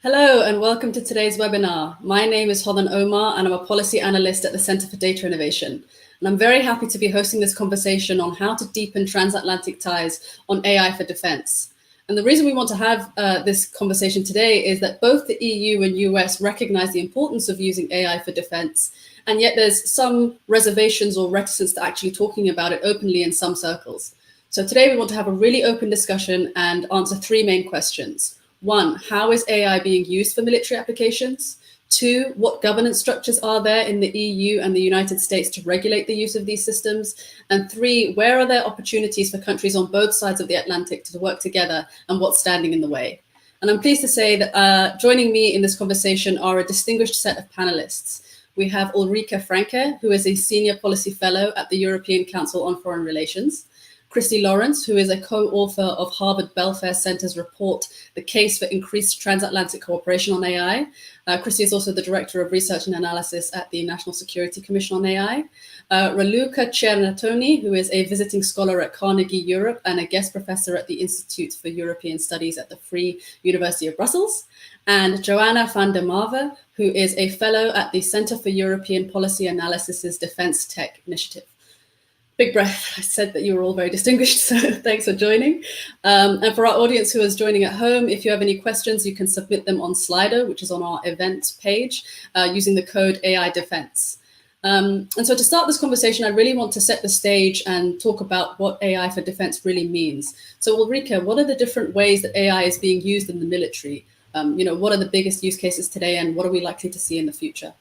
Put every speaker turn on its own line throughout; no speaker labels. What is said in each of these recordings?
Hello and welcome to today's webinar. My name is Hodan Omar and I'm a policy analyst at the Center for Data Innovation. And I'm very happy to be hosting this conversation on how to deepen transatlantic ties on AI for defense. And the reason we want to have this conversation today is that both the EU and US recognize the importance of using AI for defense, and yet there's some reservations or reticence to actually talking about it openly in some circles. So today we want to have a really open discussion and answer three main questions. One, how is AI being used for military applications? Two, what governance structures are there in the EU and the United States to regulate the use of these systems? And three, where are there opportunities for countries on both sides of the Atlantic to work together, and what's standing in the way? And I'm pleased to say that joining me in this conversation are a distinguished set of panelists. We have Ulrike Franke, who is a Senior Policy Fellow at the European Council on Foreign Relations. Christy Lawrence, who is a co-author of Harvard Belfair Center's report, The Case for Increased Transatlantic Cooperation on AI. Christy is also the Director of Research and Analysis at the National Security Commission on AI. Raluca Cernatoni, who is a visiting scholar at Carnegie Europe and a guest professor at the Institute for European Studies at the Free University of Brussels. And Joanna van der Marve, who is a fellow at the Center for European Policy Analysis's Defense Tech Initiative. Big breath. I said that you were all very distinguished, so thanks for joining. And for our audience who is joining at home, if you have any questions, you can submit them on Slido, which is on our event page, using the code AI Defense. And so to start this conversation, I really want to set the stage and talk about what AI for defense really means. So Ulrike, what are the different ways that AI is being used in the military? What are the biggest use cases today, and what are we likely to see in the future?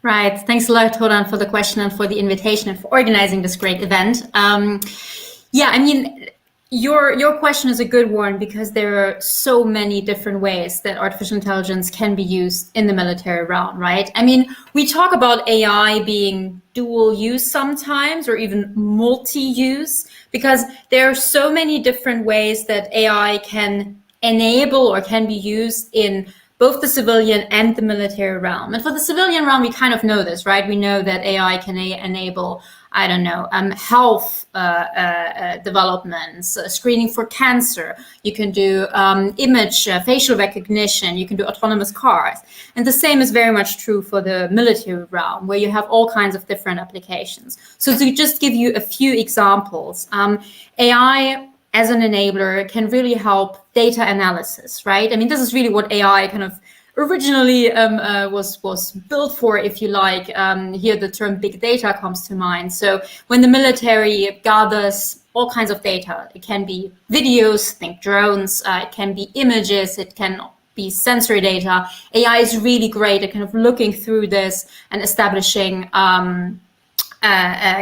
Right. Thanks a lot, Hodan, for the question and for the invitation and for organizing this great event. Your question is a good one because there are so many different ways that artificial intelligence can be used in the military realm, right? I mean, we talk about AI being dual use sometimes, or even multi-use, because there are so many different ways that AI can enable or can be used in both the civilian and the military realm. And for the civilian realm, we kind of know this, right? We know that AI can enable, health developments, screening for cancer. You can do image, facial recognition. You can do autonomous cars. And the same is very much true for the military realm, where you have all kinds of different applications. So to just give you a few examples, AI as an enabler can really help data analysis, right? I mean, this is really what AI kind of originally was built for, if you like. Here the term big data comes to mind. So when the military gathers all kinds of data, it can be videos, think drones, it can be images, it can be sensory data. AI is really great at kind of looking through this and establishing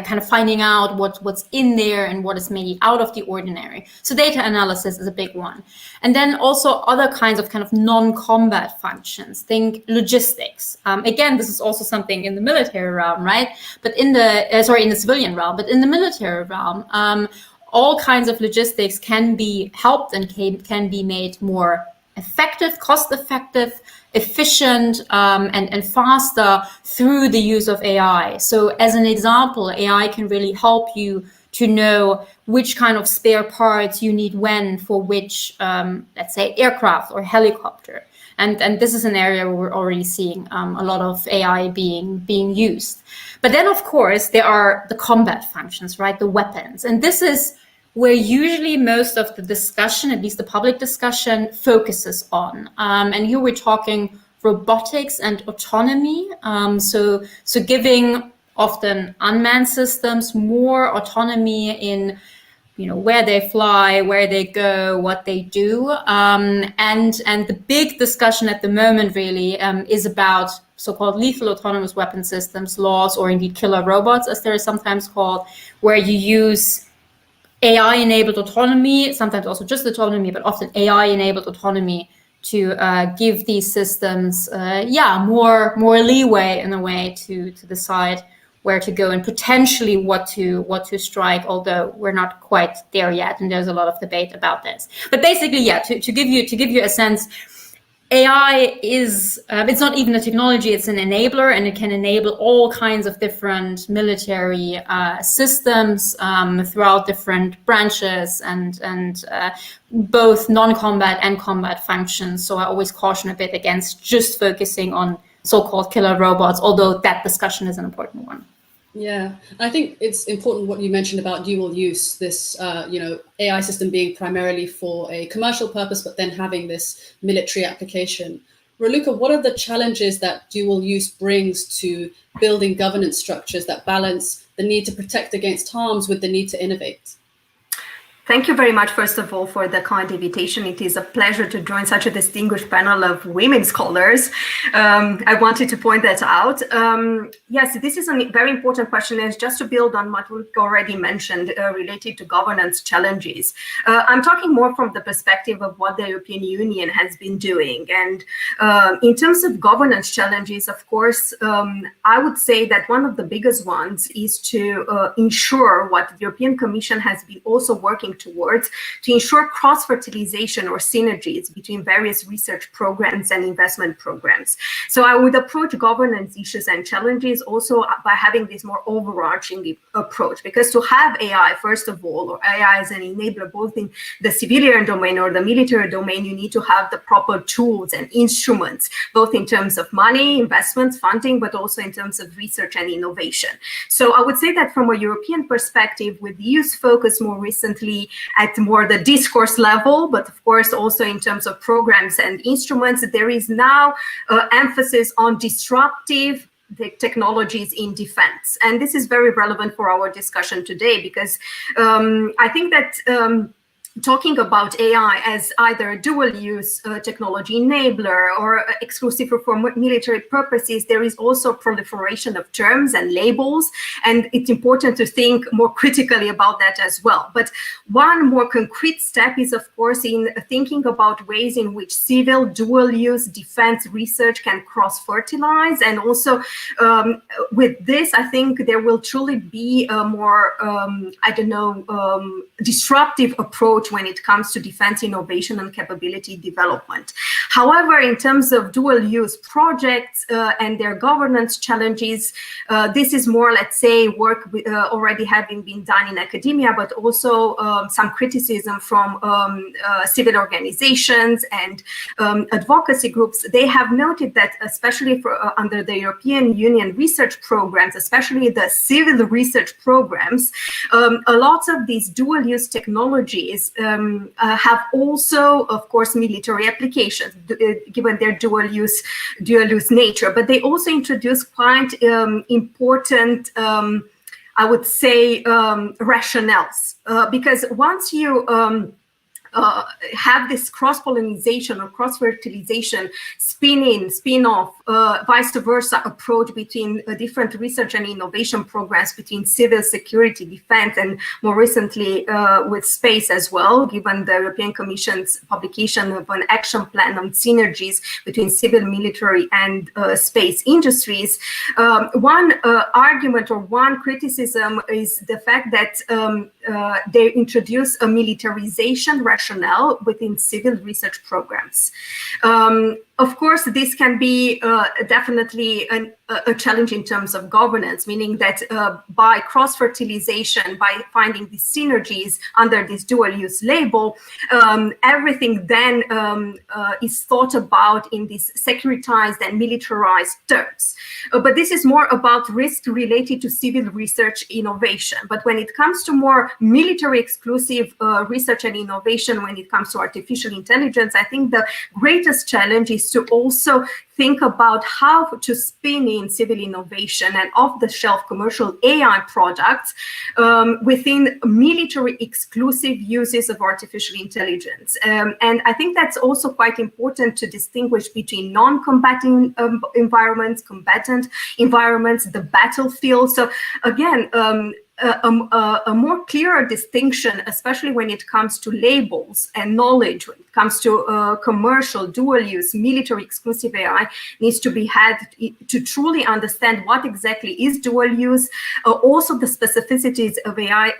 kind of finding out what's in there and what is maybe out of the ordinary. So data analysis is a big one. And then also other kinds of kind of non-combat functions. Think logistics. Again, this is also something in the military realm, right? But in the civilian realm, but in the military realm, all kinds of logistics can be helped and can be made more effective, cost-effective, efficient, and faster through the use of AI. So as an example, AI can really help you to know which kind of spare parts you need when for which, let's say, aircraft or helicopter. And this is an area where we're already seeing a lot of AI being used. But then, of course, there are the combat functions, right? The weapons. And this is where usually most of the discussion, at least the public discussion, focuses on. And here we're talking robotics and autonomy. So giving often unmanned systems more autonomy in, where they fly, where they go, what they do. And the big discussion at the moment really is about so-called lethal autonomous weapon systems, laws, or indeed killer robots, as they're sometimes called, where you use AI-enabled autonomy, sometimes also just autonomy, but often AI-enabled autonomy to give these systems, more leeway in a way to decide where to go and potentially what to strike. Although we're not quite there yet, and there's a lot of debate about this. But basically, to give you a sense, AI is, it's not even a technology, it's an enabler, and it can enable all kinds of different military systems throughout different branches and both non-combat and combat functions. So I always caution a bit against just focusing on so-called killer robots, although that discussion is an important one.
Yeah, I think it's important what you mentioned about dual use, this, AI system being primarily for a commercial purpose, but then having this military application. Raluca, what are the challenges that dual use brings to building governance structures that balance the need to protect against harms with the need to innovate?
Thank you very much, first of all, for the kind invitation. It is a pleasure to join such a distinguished panel of women scholars. I wanted to point that out. Yes, this is a very important question, and just to build on what we already mentioned related to governance challenges. I'm talking more from the perspective of what the European Union has been doing. And in terms of governance challenges, of course, I would say that one of the biggest ones is to ensure what the European Commission has been also working towards, to ensure cross-fertilization or synergies between various research programs and investment programs. So I would approach governance issues and challenges also by having this more overarching approach, because to have AI, first of all, or AI as an enabler, both in the civilian domain or the military domain, you need to have the proper tools and instruments, both in terms of money, investments, funding, but also in terms of research and innovation. So I would say that from a European perspective, with the EU's focus more recently at more the discourse level, but of course also in terms of programs and instruments, there is now emphasis on disruptive technologies in defense. And this is very relevant for our discussion today, because I think that talking about AI as either a dual-use technology enabler or exclusive for military purposes, there is also proliferation of terms and labels, and it's important to think more critically about that as well. But one more concrete step is, of course, in thinking about ways in which civil dual-use defense research can cross-fertilize, and also with this, I think there will truly be a more, disruptive approach when it comes to defense innovation and capability development. However, in terms of dual-use projects and their governance challenges, this is more, let's say, work already having been done in academia, but also some criticism from civil organizations and advocacy groups. They have noted that, especially for, under the European Union research programs, especially the civil research programs, a lot of these dual-use technologies have also, of course, military applications, given their dual-use nature. But they also introduce quite important, I would say, rationales, because once you have this cross-pollinization or cross-fertilization, spin-in, spin-off, vice versa approach between different research and innovation programs, between civil security, defense, and more recently with space as well, given the European Commission's publication of an action plan on synergies between civil, military, and space industries. One argument or one criticism is the fact that they introduce a militarization rationale within civil research programs. Of course, this can be definitely a challenge in terms of governance, meaning that by cross-fertilization, by finding these synergies under this dual-use label, everything then is thought about in these securitized and militarized terms. But this is more about risk related to civil research innovation. But when it comes to more military exclusive research and innovation, when it comes to artificial intelligence, I think the greatest challenge is to also think about how to spin in civil innovation and off-the-shelf commercial AI products within military exclusive uses of artificial intelligence. And I think that's also quite important to distinguish between non-combatant environments, combatant environments, the battlefield. So again, a more clearer distinction, especially when it comes to labels and knowledge, when it comes to commercial, dual-use, military exclusive AI, needs to be had to truly understand what exactly is dual-use, also the specificities of AI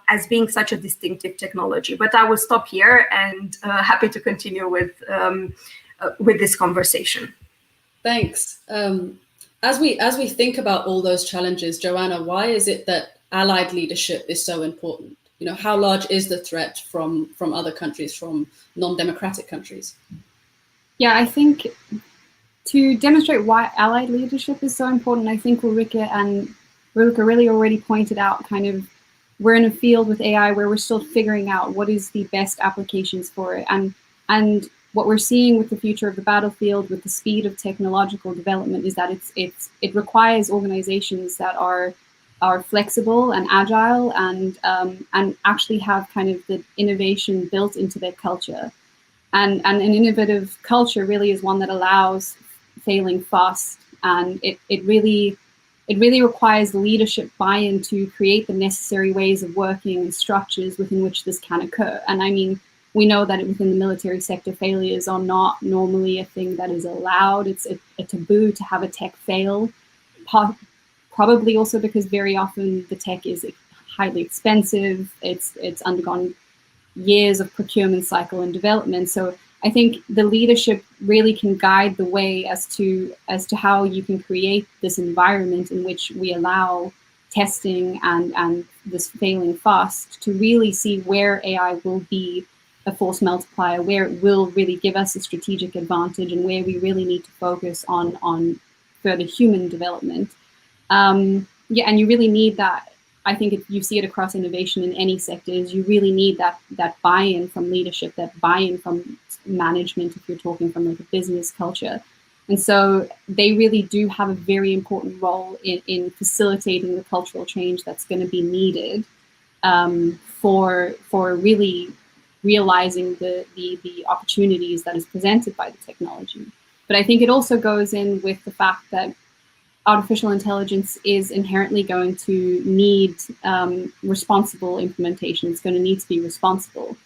as being such a distinctive technology. But I will stop here and happy to continue with with this conversation.
Thanks. As we think about all those challenges, Joanna, why is it that allied leadership is so important? You know, how large is the threat from other countries, from non-democratic countries?
Yeah, I think to demonstrate why allied leadership is so important, I think Ulrike really already pointed out kind of we're in a field with AI where we're still figuring out what is the best applications for it. And what we're seeing with the future of the battlefield, with the speed of technological development, is that it requires organizations that are flexible and agile and actually have kind of the innovation built into their culture. And an innovative culture really is one that allows failing fast, and it really requires leadership buy-in to create the necessary ways of working and structures within which this can occur. And I mean, we know that within the military sector, failures are not normally a thing that is allowed. It's a taboo to have a tech fail, probably also because very often the tech is highly expensive. It's undergone years of procurement cycle and development. So I think the leadership really can guide the way as to how you can create this environment in which we allow testing and this failing fast to really see where AI will be a force multiplier, where it will really give us a strategic advantage, and where we really need to focus on further human development. Yeah, and you really need that. I think you see it across innovation in any sectors. You really need that buy-in from leadership, that buy-in from management, if you're talking from like a business culture. And so they really do have a very important role in facilitating the cultural change that's going to be needed for really realizing the opportunities that is presented by the technology. But I think it also goes in with the fact that artificial intelligence is inherently going to need responsible implementation. It's going to need to be responsible.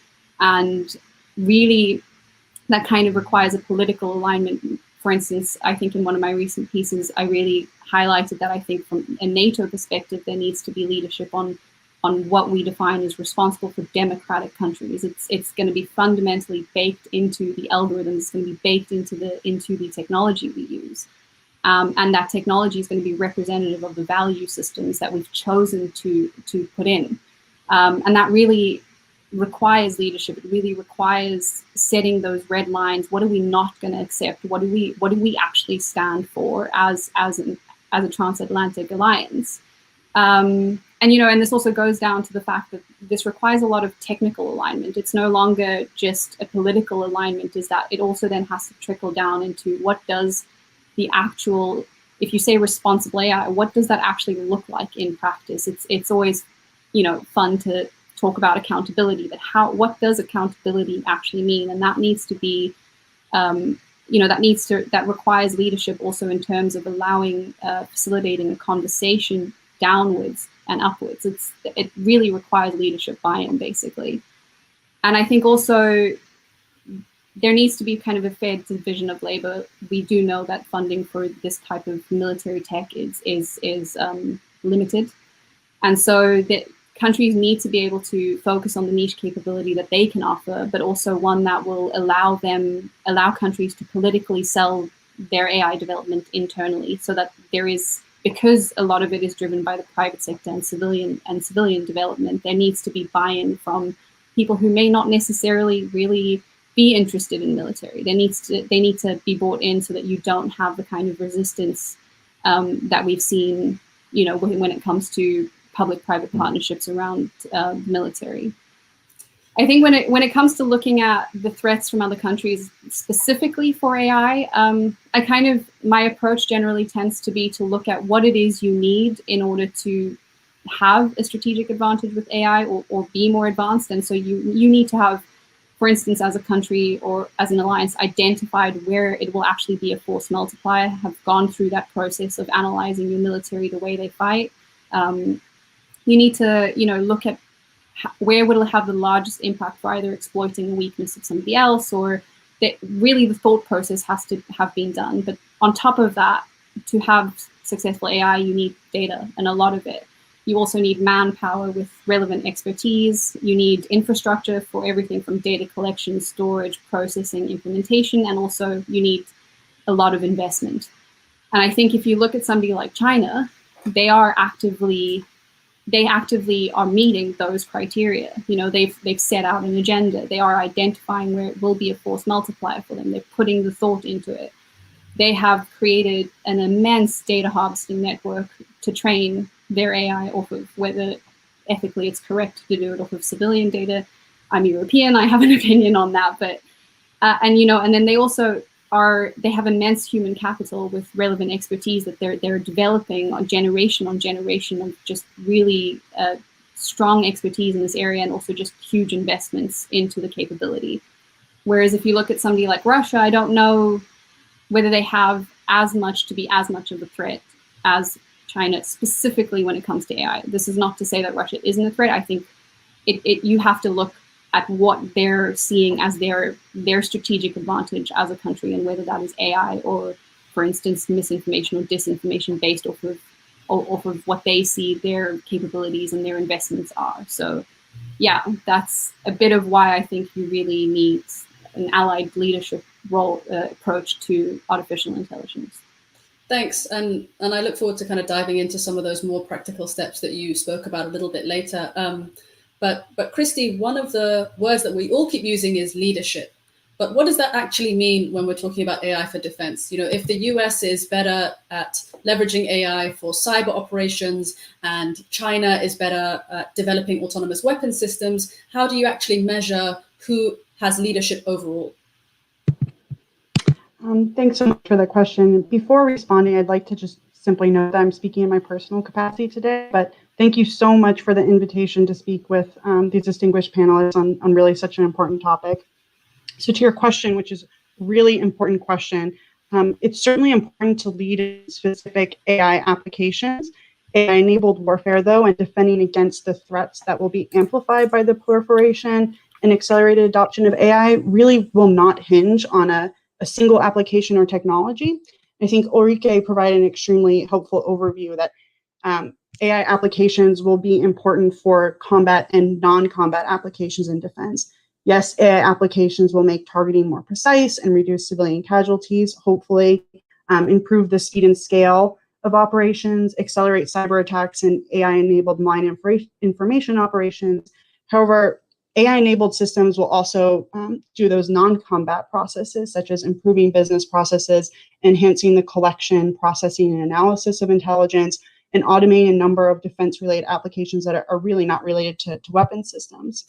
And really, that kind of requires a political alignment. For instance, I think in one of my recent pieces, I really highlighted that I think from a NATO perspective, there needs to be leadership on what we define as responsible for democratic countries. It's going to be fundamentally baked into the algorithms. It's going to be baked into the technology we use. And that technology is going to be representative of the value systems that we've chosen to put in. And that really requires leadership. It really requires setting those red lines. What are we not going to accept? What do we actually stand for as a transatlantic alliance? And this also goes down to the fact that this requires a lot of technical alignment. It's no longer just a political alignment, is that it also then has to trickle down into what does the actual, if you say responsible AI, what does that actually look like in practice? It's always, fun to talk about accountability, but what does accountability actually mean? And that needs to be, that requires leadership also in terms of allowing, facilitating a conversation downwards and upwards. It really requires leadership buy-in, basically. And I think also there needs to be kind of a fair division of labor. We do know that funding for this type of military tech is limited. And so that countries need to be able to focus on the niche capability that they can offer, but also one that will allow countries to politically sell their AI development internally, so that there is, because a lot of it is driven by the private sector and civilian development, there needs to be buy-in from people who may not necessarily really be interested in military. They need to be brought in so that you don't have the kind of resistance that we've seen, when it comes to public-private partnerships around military. I think when it comes to looking at the threats from other countries specifically for AI, my approach generally tends to be to look at what it is you need in order to have a strategic advantage with AI or be more advanced. And so you need to have, for instance, as a country or as an alliance, identified where it will actually be a force multiplier, have gone through that process of analyzing your military, the way they fight. You need to, look at where will it have the largest impact for either exploiting the weakness of somebody else, or that really the thought process has to have been done. But on top of that, to have successful AI, you need data, and a lot of it. You also need manpower with relevant expertise. You need infrastructure for everything from data collection, storage, processing, implementation, and also you need a lot of investment. And I think if you look at somebody like China, they actively are meeting those criteria. You know, they've set out an agenda. They are identifying where it will be a force multiplier for them. They're putting the thought into it. They have created an immense data harvesting network to train their AI off of, whether ethically it's correct to do it off of civilian data. I'm European, I have an opinion on that, but, and then they also they have immense human capital with relevant expertise that they're developing on generation of just really strong expertise in this area, and also just huge investments into the capability. Whereas if you look at somebody like Russia, I don't know whether they have as much of a threat as China, specifically when it comes to AI. This is not to say that Russia isn't a threat. I think you have to look at what they're seeing as their strategic advantage as a country, and whether that is AI or, for instance, misinformation or disinformation based off of what they see their capabilities and their investments are. So yeah, that's a bit of why I think you really need an allied leadership role approach to artificial intelligence.
Thanks, and I look forward to kind of diving into some of those more practical steps that you spoke about a little bit later. But Christy, one of the words that we all keep using is leadership. But what does that actually mean when we're talking about AI for defense? You know, if the US is better at leveraging AI for cyber operations and China is better at developing autonomous weapon systems, how do you actually measure who has leadership overall?
Thanks so much for the question. Before responding, I'd like to just simply note that I'm speaking in my personal capacity today, but thank you so much for the invitation to speak with these distinguished panelists on really such an important topic. So to your question, which is a really important question, it's certainly important to lead in specific AI applications. AI-enabled warfare, though, and defending against the threats that will be amplified by the proliferation and accelerated adoption of AI really will not hinge on a single application or technology. I think Ulrike provided an extremely helpful overview that AI applications will be important for combat and non-combat applications in defense. Yes, AI applications will make targeting more precise and reduce civilian casualties, hopefully improve the speed and scale of operations, accelerate cyber attacks and AI-enabled mine information operations. However, AI-enabled systems will also do those non-combat processes, such as improving business processes, enhancing the collection, processing, and analysis of intelligence, and automating a number of defense-related applications that are really not related to weapon systems.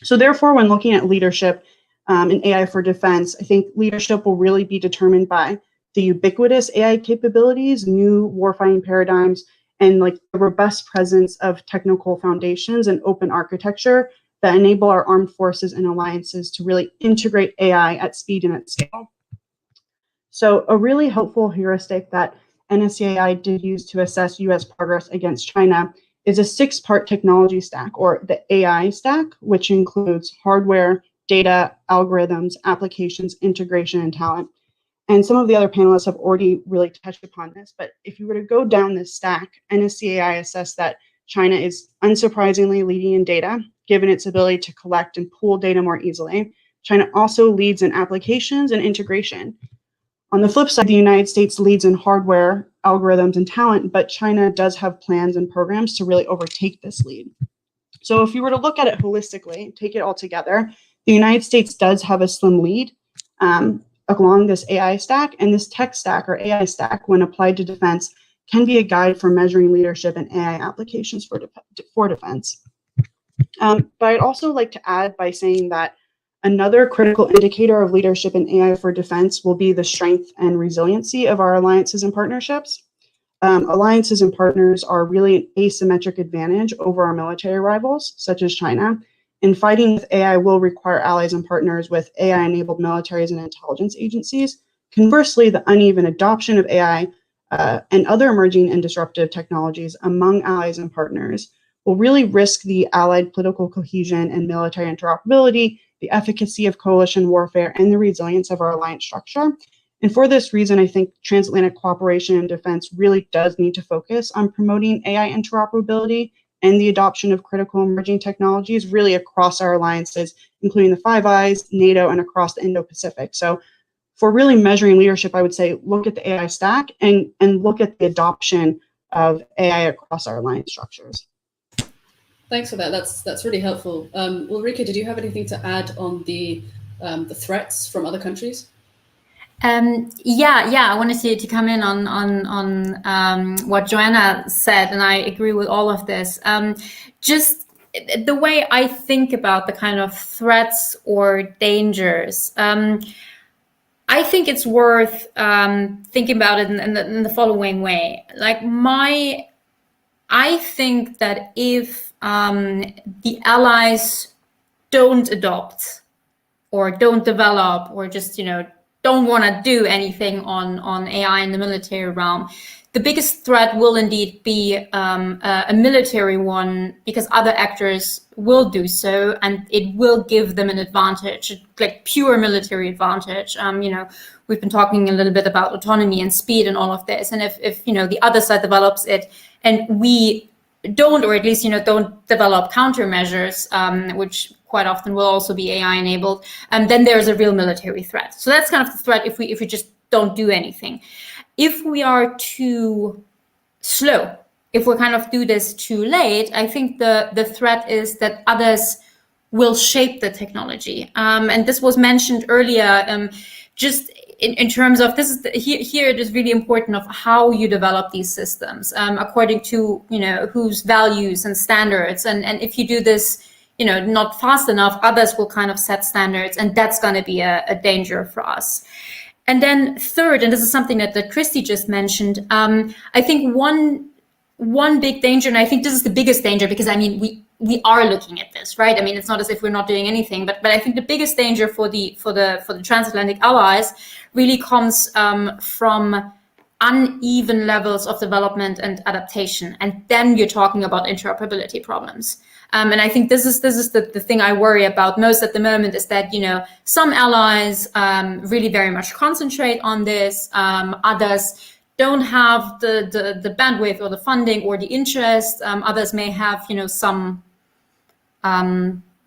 So therefore, when looking at leadership in AI for defense, I think leadership will really be determined by the ubiquitous AI capabilities, new warfighting paradigms, and like the robust presence of technical foundations and open architecture that enable our armed forces and alliances to really integrate AI at speed and at scale. So a really helpful heuristic that NSCAI did use to assess US progress against China is a 6-part technology stack, or the AI stack, which includes hardware, data, algorithms, applications, integration, and talent. And some of the other panelists have already really touched upon this, but if you were to go down this stack, NSCAI assessed that China is unsurprisingly leading in data, given its ability to collect and pool data more easily. China also leads in applications and integration. On the flip side, the United States leads in hardware, algorithms, and talent, but China does have plans and programs to really overtake this lead. So if you were to look at it holistically, take it all together, the United States does have a slim lead along this AI stack, and this tech stack or AI stack, when applied to defense, can be a guide for measuring leadership in AI applications for defense. But I'd also like to add by saying that another critical indicator of leadership in AI for defense will be the strength and resiliency of our alliances and partnerships. Alliances and partners are really an asymmetric advantage over our military rivals, such as China. And fighting with AI will require allies and partners with AI-enabled militaries and intelligence agencies. Conversely, the uneven adoption of AI and other emerging and disruptive technologies among allies and partners will really risk the allied political cohesion and military interoperability, the efficacy of coalition warfare, and the resilience of our alliance structure. And for this reason, I think transatlantic cooperation in defense really does need to focus on promoting AI interoperability and the adoption of critical emerging technologies really across our alliances, including the Five Eyes, NATO, and across the Indo-Pacific. So for really measuring leadership, I would say look at the AI stack and look at the adoption of AI across our alliance structures.
Thanks for that. That's really helpful. Ulrike, did you have anything to add on the threats from other countries?
Yeah, I wanted to come in on what Joanna said, and I agree with all of this. Just the way I think about the kind of threats or dangers, I think it's worth thinking about it in the following way. Like I think that if the allies don't adopt or don't develop or just, don't want to do anything on AI in the military realm, the biggest threat will indeed be a military one, because other actors will do so, and it will give them an advantage, like pure military advantage. We've been talking a little bit about autonomy and speed and all of this, and if the other side develops it and we don't, or at least don't develop countermeasures, which quite often will also be AI enabled, then there's a real military threat. So that's kind of the threat if we just don't do anything. If we are too slow, if we kind of do this too late, I think the threat is that others will shape the technology. And this was mentioned earlier, just in terms of this is here it is really important of how you develop these systems according to whose values and standards, and if you do this not fast enough, others will kind of set standards, and that's going to be a danger for us. And then third, and this is something that Christy just mentioned, I think one big danger, and I think this is the biggest danger, because we are looking at this, right? It's not as if we're not doing anything, but I think the biggest danger for the transatlantic allies really comes from uneven levels of development and adaptation, and then you're talking about interoperability problems. And I think this is the thing I worry about most at the moment, is that some allies really very much concentrate on this, others don't have the bandwidth or the funding or the interest. Others may have some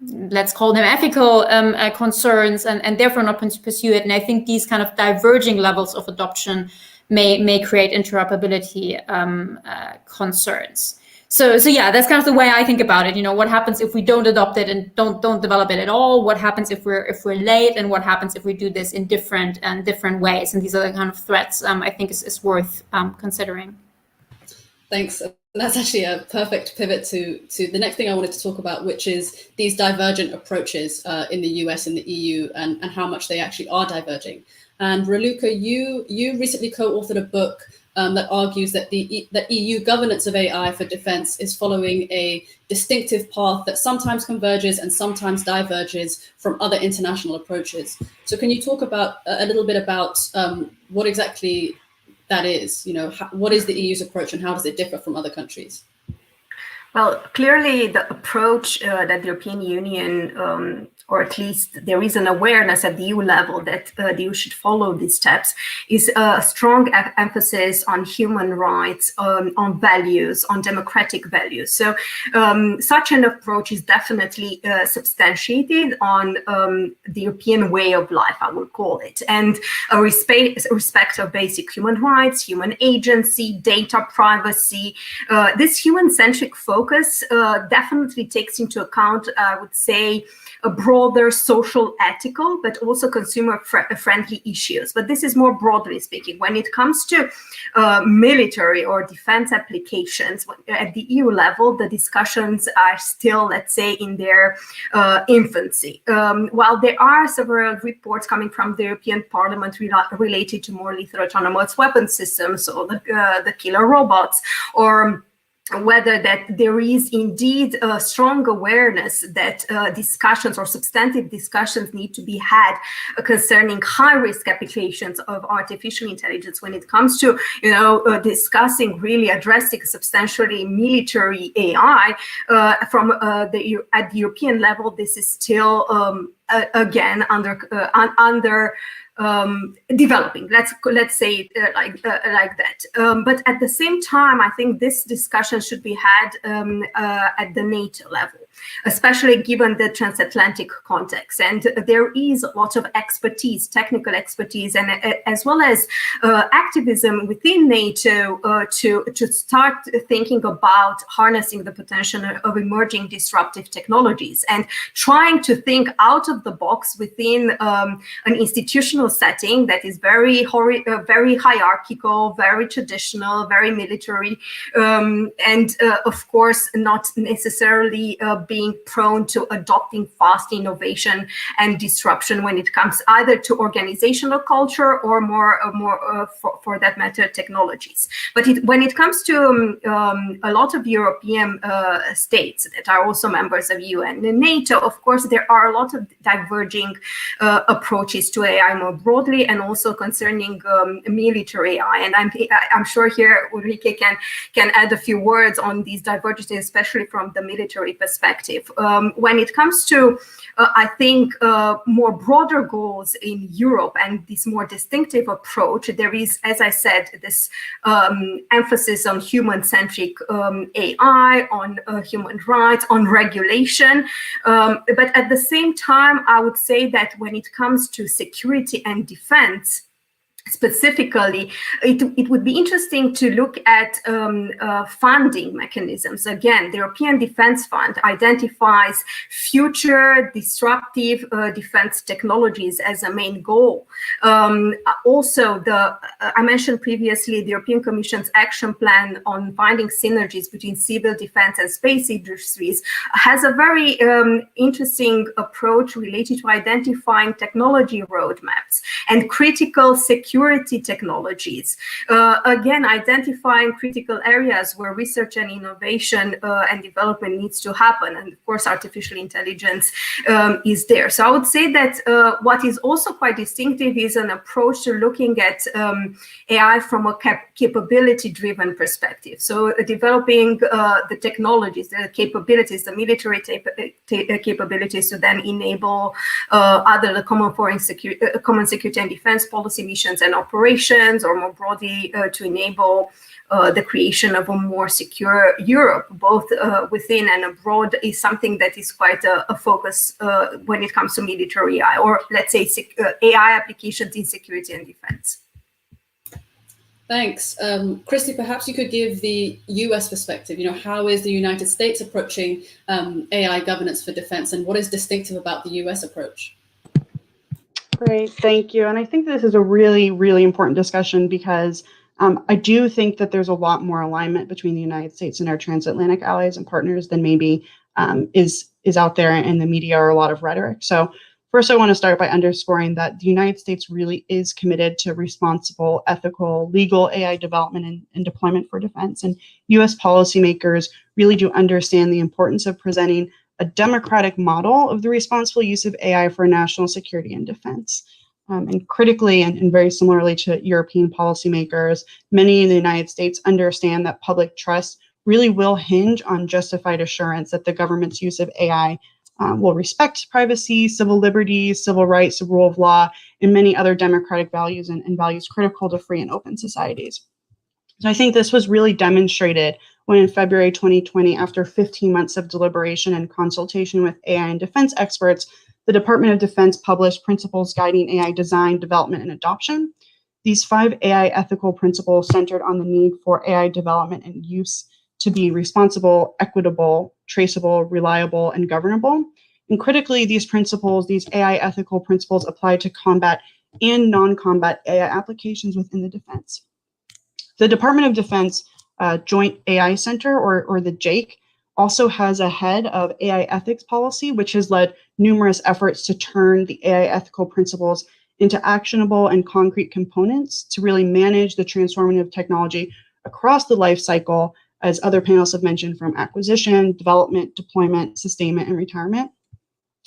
let's call them ethical concerns, and therefore not pursue it. And I think these kind of diverging levels of adoption may create interoperability concerns. So yeah, that's kind of the way I think about it. What happens if we don't adopt it and don't develop it at all? What happens if we're late? And what happens if we do this in different ways? And these are the kind of threats I think is worth considering.
Thanks. That's actually a perfect pivot to the next thing I wanted to talk about, which is these divergent approaches in the US and the EU, and how much they actually are diverging. And Raluca, you recently co-authored a book that argues that the EU governance of AI for defense is following a distinctive path that sometimes converges and sometimes diverges from other international approaches. So can you talk about a little bit about what exactly that is? What is the EU's approach and how does it differ from other countries?
Well, clearly the approach that the European Union, or at least there is an awareness at the EU level that the EU should follow these steps, is a strong emphasis on human rights, on values, on democratic values. So such an approach is definitely substantiated on the European way of life, I would call it, and a respect of basic human rights, human agency, data privacy. This human-centric focus definitely takes into account, I would say, a broader social, ethical, but also consumer-friendly issues. But this is more broadly speaking. When it comes to military or defense applications at the EU level, the discussions are still, let's say, in their infancy. While there are several reports coming from the European Parliament related to more lethal autonomous weapon systems, or the killer robots, or whether that there is indeed a strong awareness that discussions or substantive discussions need to be had concerning high-risk applications of artificial intelligence when it comes to, discussing, really addressing substantially military AI at the European level. This is still again under developing. Let's say it like that. But at the same time, I think this discussion should be had at the NATO level, especially given the transatlantic context. And there is a lot of expertise, technical expertise, and as well as activism within NATO to start thinking about harnessing the potential of emerging disruptive technologies and trying to think out of the box within an institutional setting that is very hierarchical, very traditional, very military, and of course not necessarily being prone to adopting fast innovation and disruption when it comes either to organizational culture or more for that matter technologies. But when it comes to a lot of European states that are also members of UN and NATO, of course there are a lot of diverging approaches to AI more broadly, and also concerning military AI. And I'm sure here Ulrike can add a few words on these divergences, especially from the military perspective. When it comes to, I think, more broader goals in Europe and this more distinctive approach, there is, as I said, this emphasis on human-centric AI, on human rights, on regulation. But at the same time, I would say that when it comes to security and defense, specifically, it would be interesting to look at funding mechanisms. Again, the European Defence Fund identifies future disruptive defense technologies as a main goal. Also, I mentioned previously the European Commission's action plan on finding synergies between civil defense and space industries has a very interesting approach related to identifying technology roadmaps and critical security technologies. Again, identifying critical areas where research and innovation and development needs to happen. And of course, artificial intelligence is there. So I would say that what is also quite distinctive is an approach to looking at AI from a capability-driven perspective. So developing the technologies, the capabilities, the military capabilities to then enable other common security and defense policy missions and operations, or more broadly to enable the creation of a more secure Europe, both within and abroad, is something that is quite a focus when it comes to military AI, or let's say AI applications in security and defense.
Thanks. Christy, perhaps you could give the US perspective. How is the United States approaching AI governance for defense, and what is distinctive about the US approach?
Great, thank you. And I think this is a really, really important discussion because I do think that there's a lot more alignment between the United States and our transatlantic allies and partners than maybe is out there in the media or a lot of rhetoric. So first, I want to start by underscoring that the United States really is committed to responsible, ethical, legal AI development and deployment for defense. And US policymakers really do understand the importance of presenting a democratic model of the responsible use of AI for national security and defense. And critically, and very similarly to European policymakers, many in the United States understand that public trust really will hinge on justified assurance that the government's use of AI will respect privacy, civil liberties, civil rights, the rule of law, and many other democratic values and values critical to free and open societies. So I think this was really demonstrated when in February 2020, after 15 months of deliberation and consultation with AI and defense experts, the Department of Defense published Principles Guiding AI Design, Development, and Adoption. These 5 AI ethical principles centered on the need for AI development and use to be responsible, equitable, traceable, reliable, and governable. And critically, these principles, these AI ethical principles, apply to combat and non-combat AI applications within the defense. The Department of Defense Joint AI Center, or the JAIC, also has a head of AI ethics policy, which has led numerous efforts to turn the AI ethical principles into actionable and concrete components to really manage the transformative technology across the life cycle, as other panels have mentioned, from acquisition, development, deployment, sustainment, and retirement.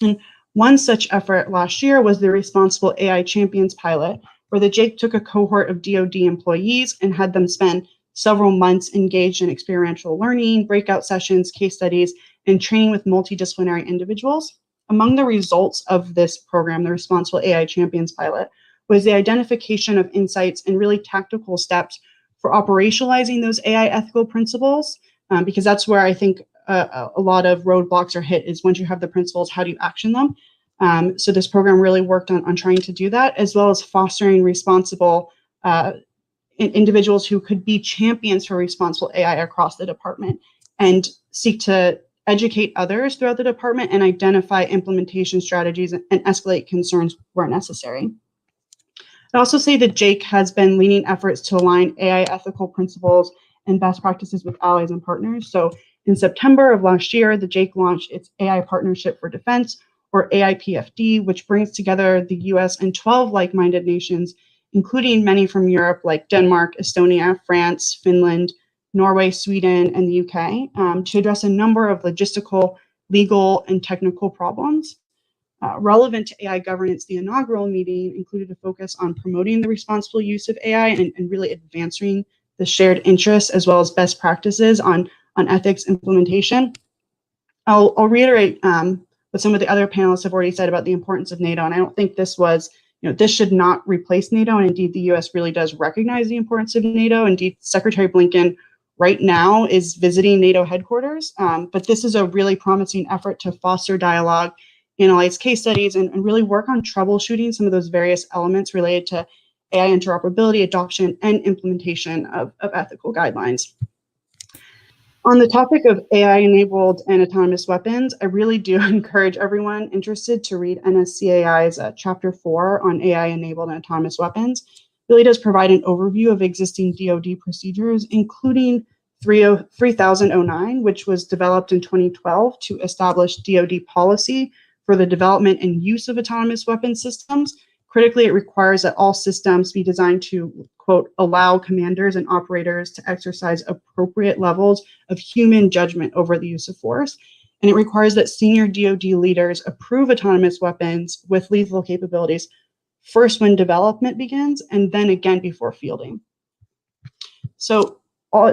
And one such effort last year was the Responsible AI Champions pilot, where the JAIC took a cohort of DoD employees and had them spend several months engaged in experiential learning, breakout sessions, case studies, and training with multidisciplinary individuals. among the results of this program, the Responsible AI Champions pilot, was the identification of insights and really tactical steps for operationalizing those AI ethical principles, because that's where I think a lot of roadblocks are hit, is once you have the principles, how do you action them? So this program really worked on trying to do that, as well as fostering responsible individuals who could be champions for responsible AI across the department and seek to educate others throughout the department and identify implementation strategies and escalate concerns where necessary. I'd also say that JAIC has been leading efforts to align AI ethical principles and best practices with allies and partners. So in September of last year, the JAIC launched its AI Partnership for Defense, or AIPFD, which brings together the US and 12 like-minded nations, including many from Europe like Denmark, Estonia, France, Finland, Norway, Sweden, and the UK, to address a number of logistical, legal, and technical problems. Relevant to AI governance, the inaugural meeting included a focus on promoting the responsible use of AI and really advancing the shared interests as well as best practices on ethics implementation. I'll reiterate what some of the other panelists have already said about the importance of NATO, and I don't think this was, this should not replace NATO, and indeed the US really does recognize the importance of NATO. Indeed, Secretary Blinken right now is visiting NATO headquarters, but this is a really promising effort to foster dialogue, analyze case studies, and really work on troubleshooting some of those various elements related to AI interoperability, adoption, and implementation of ethical guidelines. On the topic of AI-enabled and autonomous weapons, I really do encourage everyone interested to read NSCAI's Chapter 4 on AI-enabled and autonomous weapons. It really does provide an overview of existing DoD procedures, including 3009, which was developed in 2012 to establish DoD policy for the development and use of autonomous weapon systems. Critically, it requires that all systems be designed to, quote, allow commanders and operators to exercise appropriate levels of human judgment over the use of force. And it requires that senior DoD leaders approve autonomous weapons with lethal capabilities first when development begins and then again before fielding. So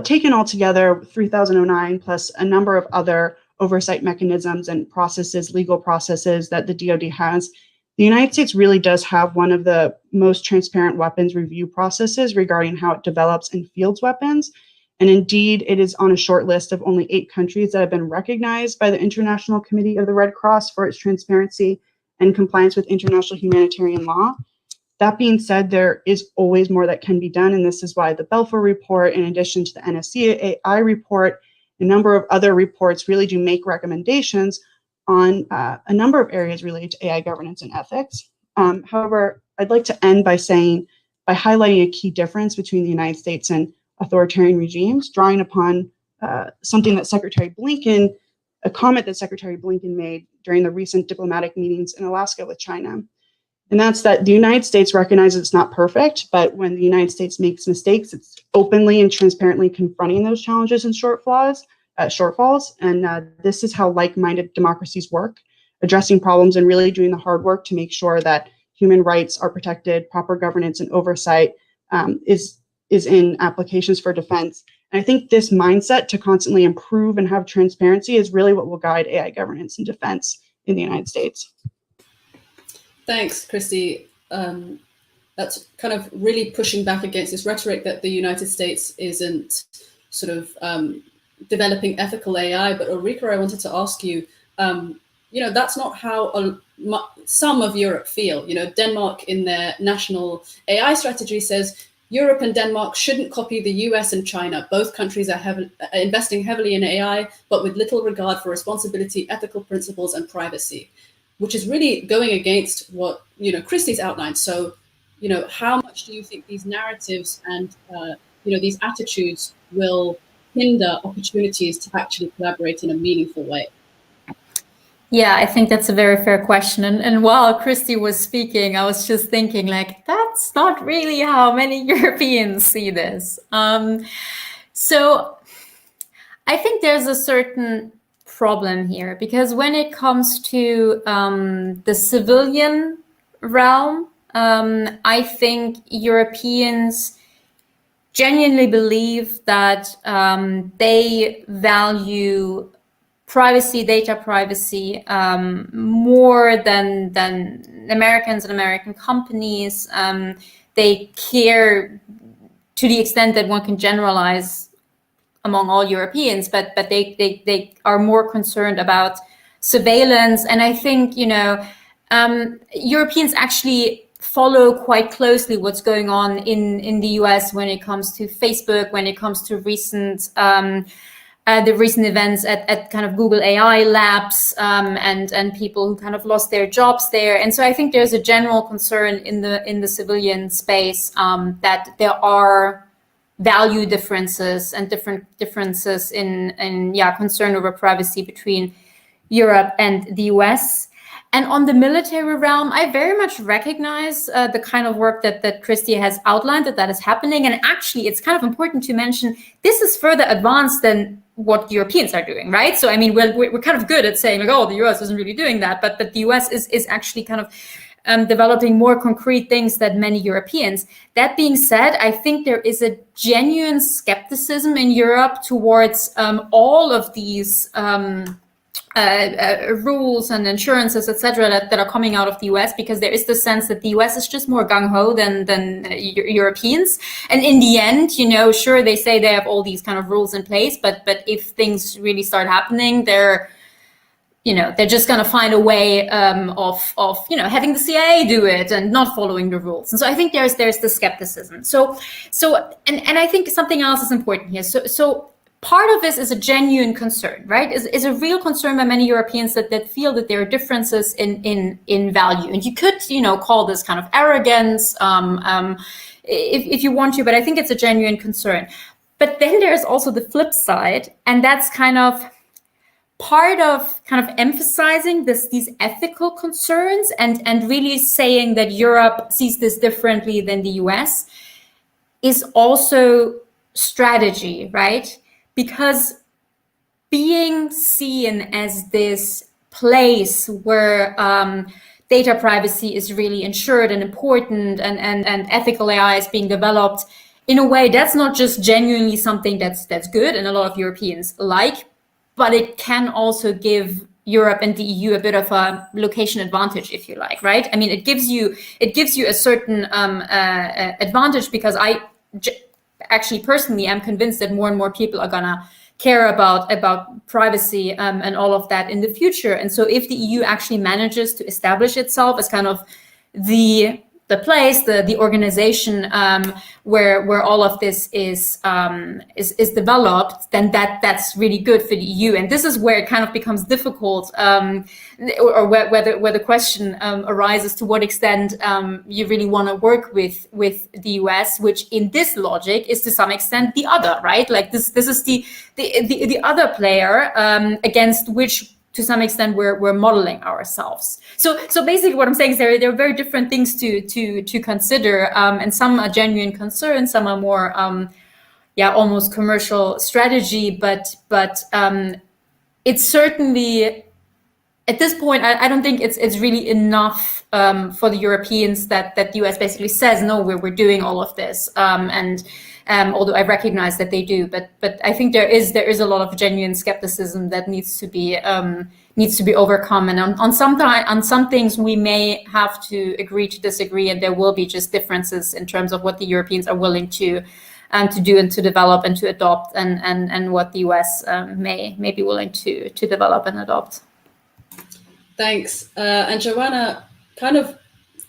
taken all together, 3009 plus a number of other oversight mechanisms and processes, legal processes that the DoD has, the United States really does have one of the most transparent weapons review processes regarding how it develops and fields weapons. And indeed, it is on a short list of only 8 countries that have been recognized by the International Committee of the Red Cross for its transparency and compliance with international humanitarian law. That being said, there is always more that can be done, and this is why the Belfer report, in addition to the NSCAI report, a number of other reports really do make recommendations on a number of areas related to AI governance and ethics. However, I'd like to end by highlighting a key difference between the United States and authoritarian regimes, drawing upon something that a comment that Secretary Blinken made during the recent diplomatic meetings in Alaska with China. And that's that the United States recognizes it's not perfect, but when the United States makes mistakes, it's openly and transparently confronting those challenges and shortfalls. And this is how like-minded democracies work, addressing problems and really doing the hard work to make sure that human rights are protected, proper governance and oversight is in applications for defense. And I think this mindset to constantly improve and have transparency is really what will guide AI governance and defense in the United States.
Thanks, Christy. That's kind of really pushing back against this rhetoric that the United States isn't sort of developing ethical AI. But Ulrika, I wanted to ask you, that's not how some of Europe feel. Denmark in their national AI strategy says Europe and Denmark shouldn't copy the US and China. Both countries are investing heavily in AI, but with little regard for responsibility, ethical principles, and privacy, which is really going against what Christy's outlined. So, how much do you think these narratives and these attitudes will hinder opportunities to actually collaborate in a meaningful way?
Yeah, I think that's a very fair question. And while Christy was speaking, I was just thinking, that's not really how many Europeans see this. So I think there's a certain problem here, because when it comes to the civilian realm, I think Europeans genuinely believe that they value privacy, data privacy, more than Americans and American companies. They care to the extent that one can generalize among all Europeans, but they are more concerned about surveillance. And I think, Europeans actually follow quite closely what's going on in the US when it comes to Facebook, when it comes to the recent events at kind of Google AI labs, and people who kind of lost their jobs there. And so I think there's a general concern in the civilian space that there are value differences and differences in concern over privacy between Europe and the US. And on the military realm, I very much recognize the kind of work that Christy has outlined, that is happening. And actually, it's kind of important to mention, this is further advanced than what Europeans are doing, right? So, I mean, we're kind of good at saying, like, oh, the US isn't really doing that. But the US is actually kind of developing more concrete things than many Europeans. That being said, I think there is a genuine skepticism in Europe towards all of these rules and insurances, etc., that are coming out of the US, because there is the sense that the US is just more gung-ho than Europeans. And in the end, sure, they say they have all these kind of rules in place, but if things really start happening, they're just going to find a way of having the CIA do it and not following the rules. And so I think there's the skepticism. So I think something else is important here. So part of this is a genuine concern, right? Is a real concern by many Europeans that feel that there are differences in value. And you could, call this kind of arrogance if you want to, but I think it's a genuine concern. But then there's also the flip side, and that's kind of part of kind of emphasizing these ethical concerns and really saying that Europe sees this differently than the US is also strategy, right? Because being seen as this place where data privacy is really ensured and important and ethical AI is being developed, in a way, that's not just genuinely something that's good and a lot of Europeans like, but it can also give Europe and the EU a bit of a location advantage, if you like, right? I mean, it gives you a certain advantage, because I actually personally am convinced that more and more people are gonna care about privacy and all of that in the future. And so if the EU actually manages to establish itself as kind of the place, the organization where all of this is developed, then that's really good for the EU. And this is where it kind of becomes difficult, or where the question arises to what extent you really want to work with the US, which in this logic is to some extent the other, right? Like this is the other player against which, to some extent, we're modeling ourselves. So basically what I'm saying is there are very different things to consider, and some are genuine concerns, some are more almost commercial strategy, but it's certainly, at this point, I don't think it's really enough for the Europeans that the US basically says, no, we're doing all of this, and although I recognize that they do, but I think there is a lot of genuine skepticism that needs to be overcome. And on some things we may have to agree to disagree, and there will be just differences in terms of what the Europeans are willing to do and to develop and to adopt, and what the US may be willing to develop and adopt.
Thanks. And Joanna, kind of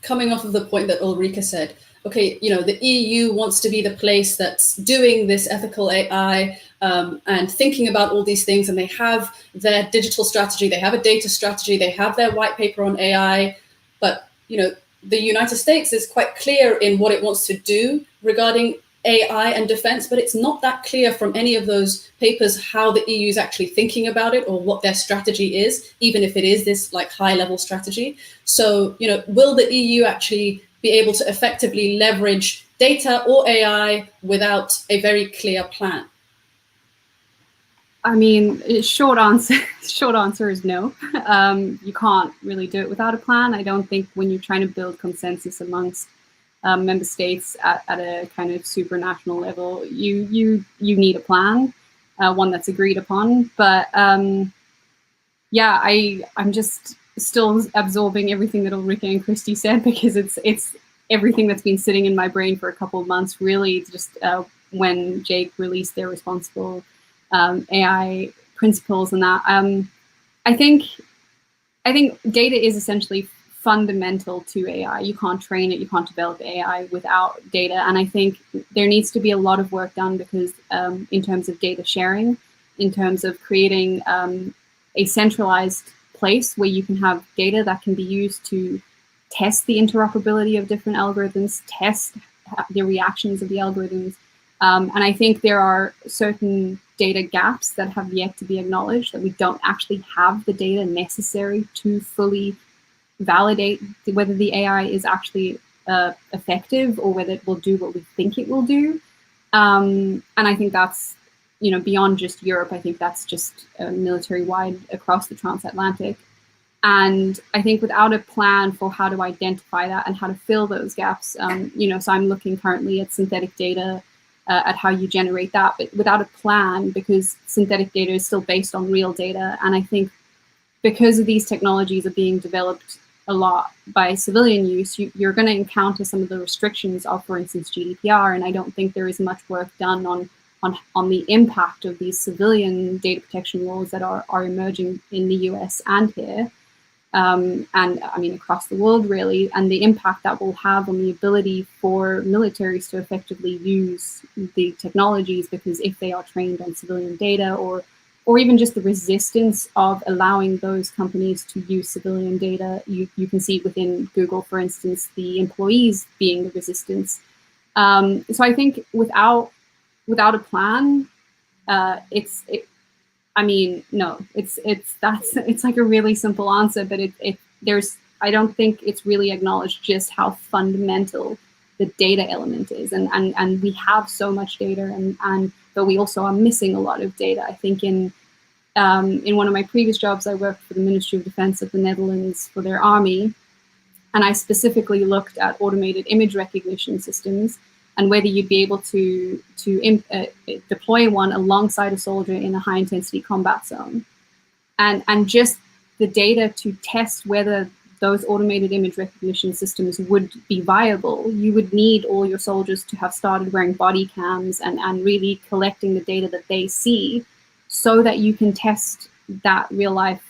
coming off of the point that Ulrike said, okay, the EU wants to be the place that's doing this ethical AI and thinking about all these things, and they have their digital strategy, they have a data strategy, they have their white paper on AI, but the United States is quite clear in what it wants to do regarding AI and defense, but it's not that clear from any of those papers how the EU is actually thinking about it or what their strategy is, even if it is this like high level strategy. So, will the EU actually be able to effectively leverage data or AI without a very clear plan?
I mean, short answer is no. You can't really do it without a plan. I don't think when you're trying to build consensus amongst member states at a kind of supranational level, you need a plan, one that's agreed upon. But yeah, I'm just still absorbing everything that Ulrike and Christy said, because it's everything that's been sitting in my brain for a couple of months, really, just when Jake released their responsible AI principles and that. I think data is essentially fundamental to AI. You can't train it, you can't develop AI without data. And I think there needs to be a lot of work done, because in terms of data sharing, in terms of creating a centralized place where you can have data that can be used to test the interoperability of different algorithms, test the reactions of the algorithms. And I think there are certain data gaps that have yet to be acknowledged, that we don't actually have the data necessary to fully validate whether the AI is actually effective, or whether it will do what we think it will do. And I think that's, beyond just Europe. I think that's just military-wide across the transatlantic. And I think without a plan for how to identify that and how to fill those gaps, so I'm looking currently at synthetic data, at how you generate that, but without a plan, because synthetic data is still based on real data. And I think because of these technologies are being developed a lot by civilian use, you're going to encounter some of the restrictions of, for instance, GDPR. And I don't think there is much work done on the impact of these civilian data protection laws that are emerging in the US and here. And I mean, across the world, really, and the impact that will have on the ability for militaries to effectively use the technologies, because if they are trained on civilian data, or even just the resistance of allowing those companies to use civilian data, you can see within Google, for instance, the employees being the resistance. So I think without a plan, it's like a really simple answer, but I don't think it's really acknowledged just how fundamental the data element is, and we have so much data, but we also are missing a lot of data. I think in one of my previous jobs, I worked for the Ministry of Defense of the Netherlands for their army, and I specifically looked at automated image recognition systems and whether you'd be able to deploy one alongside a soldier in a high-intensity combat zone. And just the data to test whether those automated image recognition systems would be viable, you would need all your soldiers to have started wearing body cams and really collecting the data that they see, so that you can test that real-life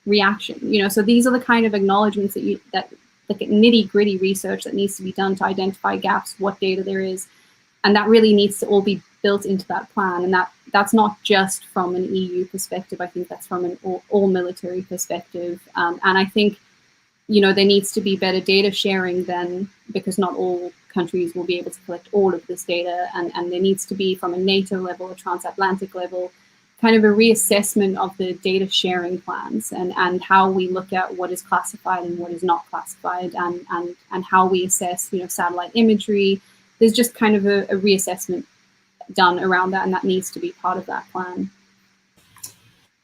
reaction. So these are the kind of acknowledgements that nitty-gritty research that needs to be done to identify gaps, what data there is, and that really needs to all be built into that plan. And that's not just from an EU perspective. I think that's from an all military perspective. And I think there needs to be better data sharing then, because not all countries will be able to collect all of this data, and there needs to be, from a NATO level, a transatlantic level, kind of a reassessment of the data sharing plans, and how we look at what is classified and what is not classified, and how we assess, satellite imagery. There's just kind of a reassessment done around that, and that needs to be part of that plan.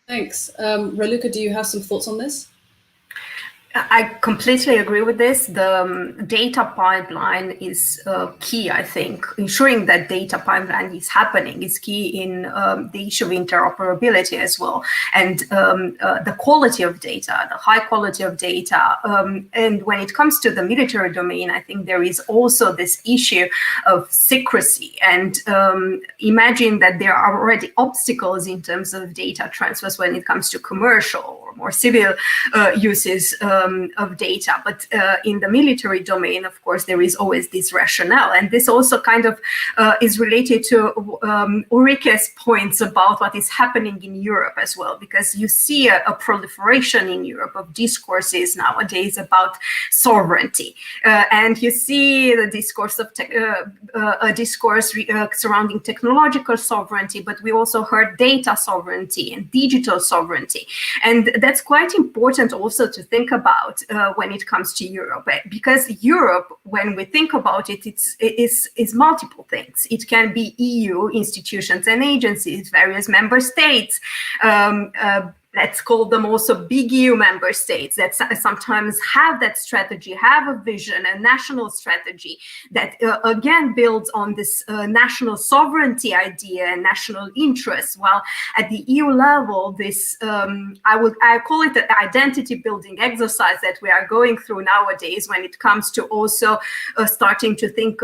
Thanks. Raluca, do you have some thoughts on this?
I completely agree with this. The data pipeline is key, I think. Ensuring that data pipeline is happening is key in the issue of interoperability as well. And the quality of data, the high quality of data. And when it comes to the military domain, I think there is also this issue of secrecy. And imagine that there are already obstacles in terms of data transfers when it comes to commercial or more civil uses of data. But in the military domain, of course, there is always this rationale. And this also kind of is related to Ulrike's points about what is happening in Europe as well, because you see a proliferation in Europe of discourses nowadays about sovereignty. And you see the discourse of surrounding technological sovereignty, but we also heard data sovereignty and digital sovereignty. And that's quite important also to think about when it comes to Europe, because Europe, when we think about it, is multiple things. It can be EU institutions and agencies, various member states, let's call them also big EU member states that sometimes have that strategy, have a vision, a national strategy that again builds on this national sovereignty idea and national interests. While at the EU level, this I call it an identity building exercise that we are going through nowadays when it comes to also starting to think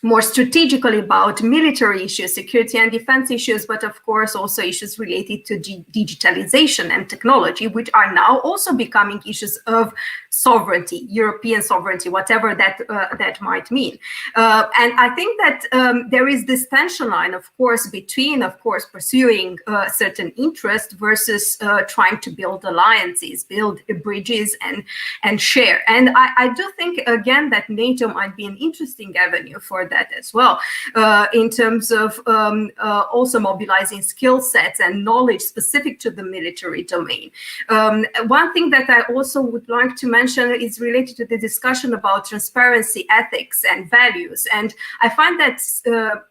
more strategically about military issues, security and defense issues, but of course also issues related to digitalization and technology, which are now also becoming issues of sovereignty, European sovereignty, whatever that might mean. And I think that there is this tension line, of course, between, of course, pursuing certain interest versus trying to build alliances, build bridges and share. And I do think, again, that NATO might be an interesting avenue for that as well, in terms of also mobilizing skill sets and knowledge specific to the military domain. One thing that I also would like to mention is related to the discussion about transparency, ethics, and values. And I find that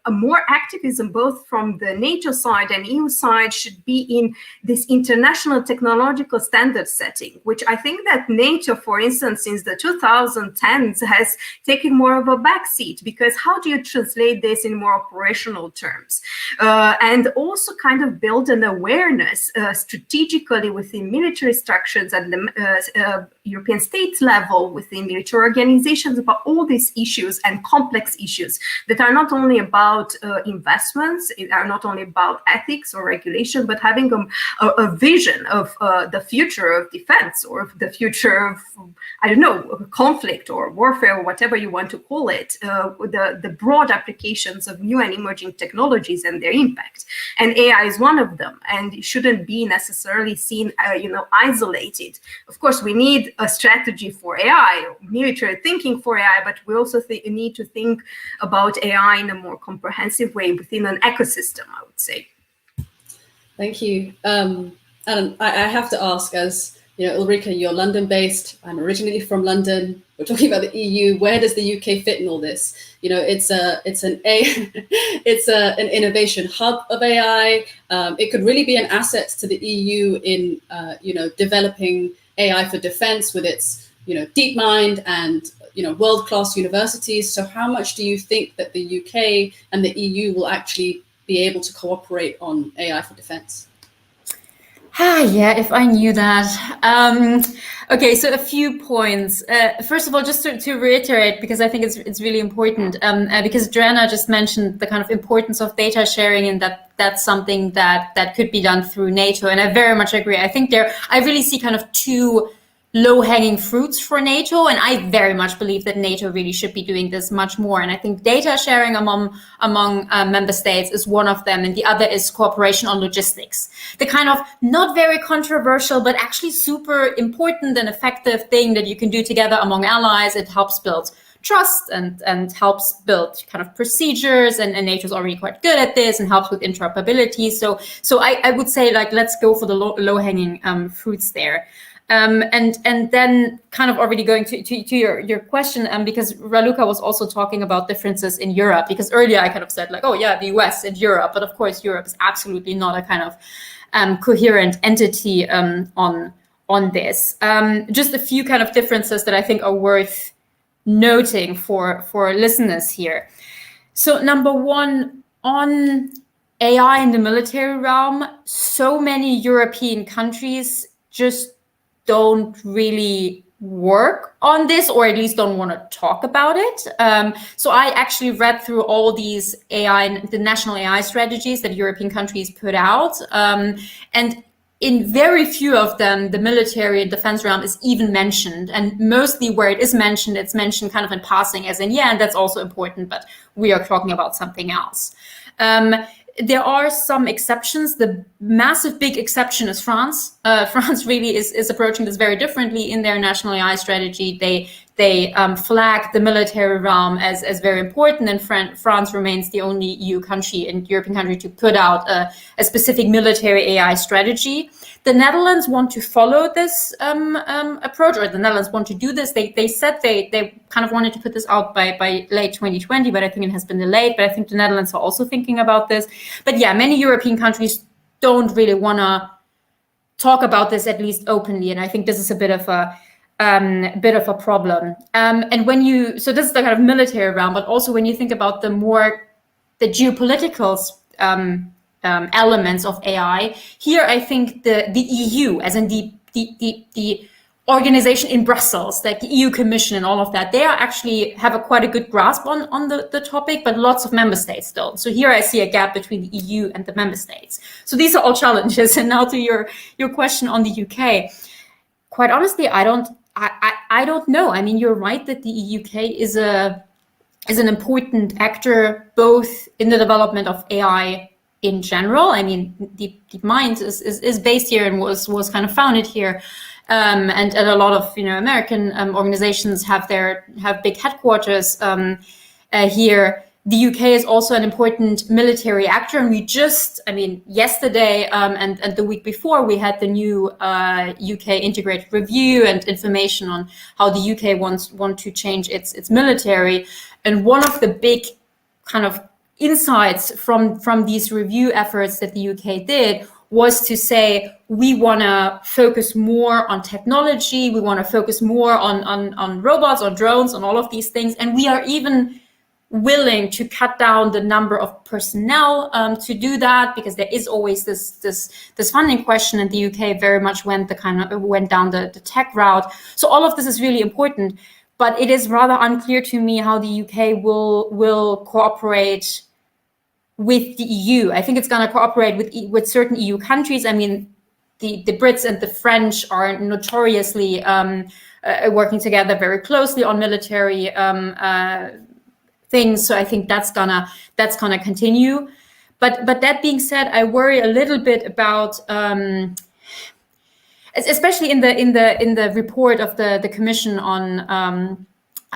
more activism, both from the NATO side and EU side, should be in this international technological standard setting, which I think that NATO, for instance, since the 2010s, has taken more of a backseat, because how do you translate this in more operational terms? And also kind of build an awareness strategically within military structures at the European state level, within military organizations, about all these issues and complex issues that are not only about investments, are not only about ethics or regulation, but having a vision of the future of defense, or of the future of, I don't know, conflict or warfare, or whatever you want to call it, the broad applications of new and emerging technologies and their impact. And AI is one of them, and it shouldn't be necessarily seen, isolated. Of course, we need a strategy for AI, military thinking for AI, but we also need to think about AI in a more comprehensive way within an ecosystem, I would say.
Thank you. And I have to ask, as you know, Ulrike, you're London-based. I'm originally from London. We're talking about the EU. Where does the UK fit in all this? You know, it's an innovation hub of AI. It could really be an asset to the EU in developing AI for defense with its DeepMind and world-class universities. So how much do you think that the UK and the EU will actually be able to cooperate on AI for defense?
Yeah, if I knew that. Okay, so a few points. First of all, just to reiterate, because I think it's really important, because Joanna just mentioned the kind of importance of data sharing, and that's something that could be done through NATO, and I very much agree. I think I really see kind of two low-hanging fruits for NATO, and I very much believe that NATO really should be doing this much more. And I think data sharing among member states is one of them, and the other is cooperation on logistics. The kind of not very controversial, but actually super important and effective thing that you can do together among allies. It helps build trust and helps build kind of procedures, and NATO's already quite good at this, and helps with interoperability. So I would say, like, let's go for the low-hanging fruits there. And then kind of already going to your question, because Raluca was also talking about differences in Europe, because earlier I kind of said, like, oh yeah, the US and Europe, but of course Europe is absolutely not a kind of coherent entity on this. Just a few kind of differences that I think are worth noting for listeners here. So number one, on AI in the military realm, so many European countries just don't really work on this, or at least don't want to talk about it. So I actually read through all these the national AI strategies that European countries put out. And in very few of them, the military and defense realm is even mentioned. And mostly where it is mentioned, it's mentioned kind of in passing, as in, yeah, and that's also important, but we are talking about something else. There are some exceptions. The massive big exception is France. France really is approaching this very differently in their national AI strategy. They flag the military realm as very important, and France remains the only EU country and European country to put out a specific military AI strategy. The Netherlands want to follow this approach, or the Netherlands want to do this. They said they kind of wanted to put this out by late 2020, but I think it has been delayed. But I think the Netherlands are also thinking about this. But yeah, many European countries don't really want to talk about this at least openly, and I think this is a bit of a problem. And when you, so this is the kind of military realm, but also when you think about the geopolitical elements of AI, here I think the EU, as in the organization in Brussels, like the EU Commission and all of that, they are actually have quite a good grasp on the topic, but lots of member states don't. So here I see a gap between the EU and the member states. So these are all challenges. And now to your question on the UK, quite honestly, I don't know. I mean, you're right that the UK is an important actor both in the development of AI in general. I mean, DeepMind is based here and was kind of founded here. And a lot of American organizations have big headquarters here. The UK is also an important military actor, and we just, yesterday and the week before, we had the new UK integrated review and information on how the UK want to change its military. And one of the big kind of insights from these review efforts that the UK did was to say, we want to focus more on technology, we want to focus more on robots, on drones, on all of these things, and we are even willing to cut down the number of personnel to do that, because there is always this funding question, and the UK very much went down the tech route. So all of this is really important, but it is rather unclear to me how the UK will cooperate with the EU. I think it's going to cooperate with certain EU countries. I mean, the Brits and the French are notoriously working together very closely on military things. So I think that's gonna continue. But that being said, I worry a little bit about, especially in the report of the Commission on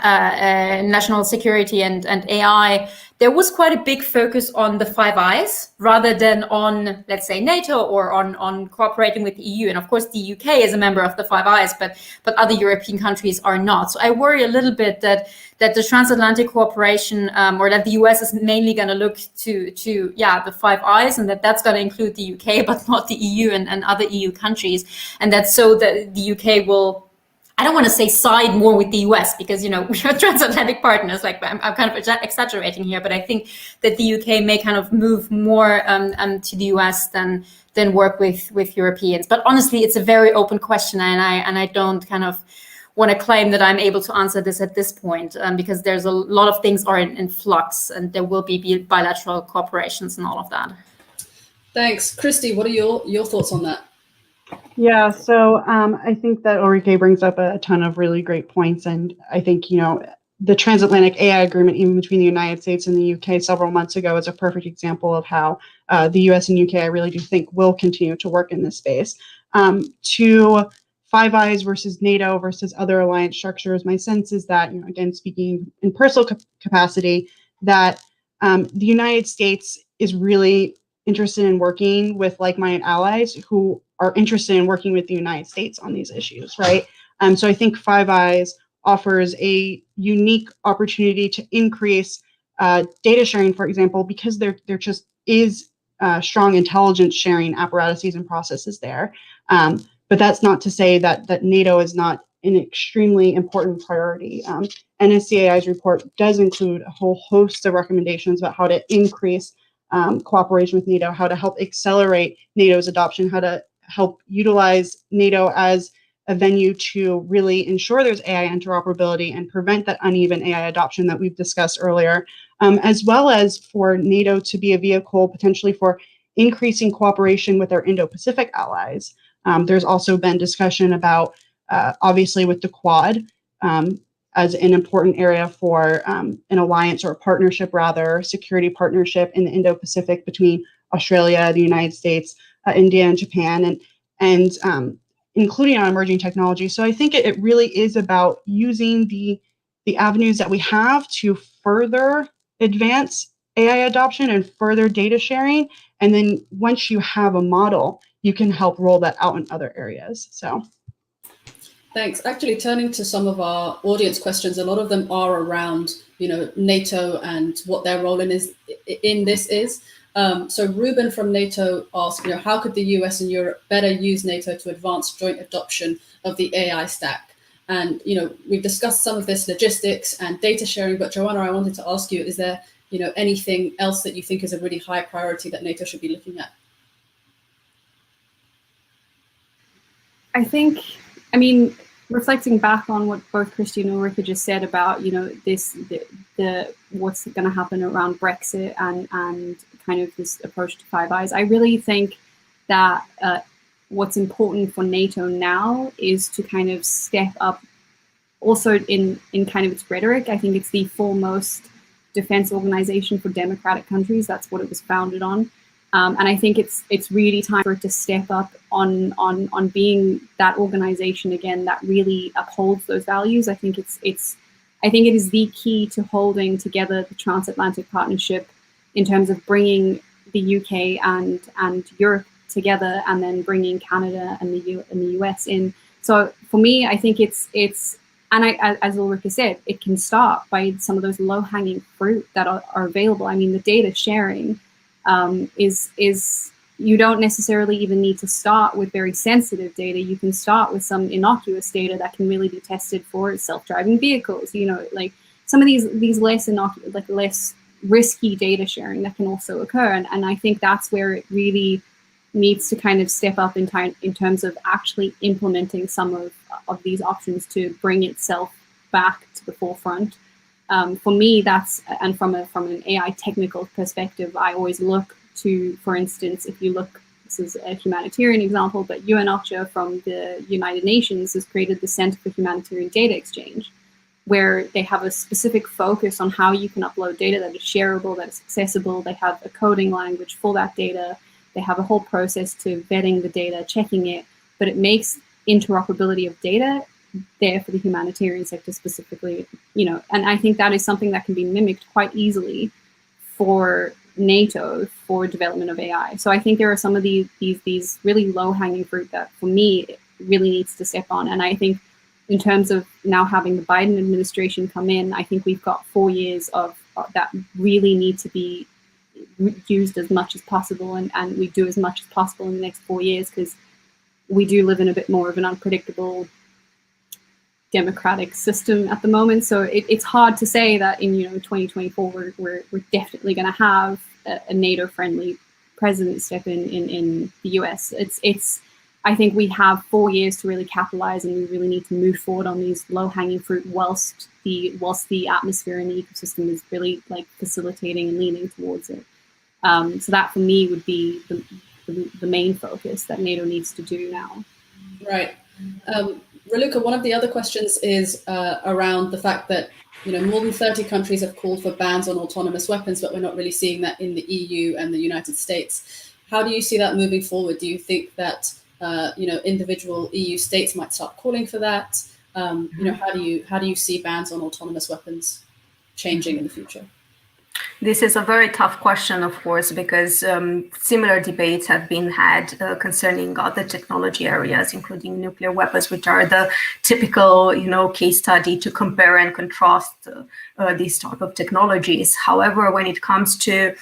national security and AI. There was quite a big focus on the Five Eyes rather than on, let's say, NATO or on cooperating with the EU. And of course, the UK is a member of the Five Eyes, but other European countries are not. So I worry a little bit that the transatlantic cooperation, or that the US is mainly going to look to the Five Eyes, and that's going to include the UK, but not the EU and other EU countries. And that's so that the UK will, I don't want to say side more with the US, because, we are transatlantic partners. Like, I'm kind of exaggerating here, but I think that the UK may kind of move more to the US than work with Europeans. But honestly, it's a very open question, and I don't kind of want to claim that I'm able to answer this at this point, because there's a lot of things are in flux, and there will be bilateral cooperations and all of that. Thanks.
Christy, what are your thoughts on that?
Yeah, so I think that Ulrike brings up a ton of really great points. And I think, the transatlantic AI agreement, even between the United States and the UK several months ago, is a perfect example of how the US and UK, I really do think, will continue to work in this space. To Five Eyes versus NATO versus other alliance structures, my sense is that, again, speaking in personal capacity, that the United States is really interested in working with like-minded allies who are interested in working with the United States on these issues, right? So I think Five Eyes offers a unique opportunity to increase data sharing, for example, because there just is strong intelligence sharing apparatuses and processes there. But that's not to say that NATO is not an extremely important priority. NSCAI's report does include a whole host of recommendations about how to increase cooperation with NATO, how to help accelerate NATO's adoption, how to help utilize NATO as a venue to really ensure there's AI interoperability and prevent that uneven AI adoption that we've discussed earlier, as well as for NATO to be a vehicle potentially for increasing cooperation with our Indo-Pacific allies. There's also been discussion about, obviously, with the Quad as an important area for an alliance or a partnership, rather, security partnership in the Indo-Pacific between Australia, the United States, India, and Japan, and including on emerging technology. So I think it really is about using the avenues that we have to further advance AI adoption and further data sharing. And then once you have a model, you can help roll that out in other areas. So.
Thanks. Actually, turning to some of our audience questions, a lot of them are around, NATO and what their role in this is. So Ruben from NATO asked, how could the US and Europe better use NATO to advance joint adoption of the AI stack? And, we've discussed some of this logistics and data sharing, but Joanna, I wanted to ask you, is there, anything else that you think is a really high priority that NATO should be looking at?
I mean, reflecting back on what both Christy and Ulrika just said about, what's going to happen around Brexit and kind of this approach to Five Eyes, I really think that what's important for NATO now is to kind of step up also in kind of its rhetoric. I think it's the foremost defense organization for democratic countries. That's what it was founded on. And I think it's really time for it to step up on being that organization again that really upholds those values. I think it is the key to holding together the transatlantic partnership in terms of bringing the UK and Europe together, and then bringing Canada and the US in. So for me, I think it's as Ulrika said, it can start by some of those low-hanging fruit that are available. I mean, the data sharing is you don't necessarily even need to start with very sensitive data. You can start with some innocuous data that can really be tested for self-driving vehicles. Like some of these less less risky data sharing that can also occur. And I think that's where it really needs to kind of step up in terms of actually implementing some of these options to bring itself back to the forefront. For me, and from an AI technical perspective, I always look to, for instance, if you look, this is a humanitarian example, but UNOCHA from the United Nations has created the Center for Humanitarian Data Exchange, where they have a specific focus on how you can upload data that is shareable, that is accessible. They have a coding language for that data. They have a whole process to vetting the data, checking it, but it makes interoperability of data there for the humanitarian sector specifically, and I think that is something that can be mimicked quite easily for NATO for development of AI. So I think there are some of these really low-hanging fruit that for me really needs to step on. And I think in terms of now having the Biden administration come in, I think we've got 4 years of that really need to be used as much as possible, and we do as much as possible in the next 4 years, because we do live in a bit more of an unpredictable democratic system at the moment. So it's hard to say that in 2024 we're definitely going to have a NATO-friendly president step in the US. I think we have 4 years to really capitalize, and we really need to move forward on these low-hanging fruit whilst the atmosphere and the ecosystem is really like facilitating and leaning towards it. So that for me would be the main focus that NATO needs to do now.
Right. Raluca, one of the other questions is around the fact that more than 30 countries have called for bans on autonomous weapons, but we're not really seeing that in the EU and the United States. How do you see that moving forward? Do you think that individual EU states might start calling for that? How do you see bans on autonomous weapons changing in the future?
This is a very tough question, of course, because similar debates have been had concerning other technology areas, including nuclear weapons, which are the typical, case study to compare and contrast these type of technologies. However, when it comes to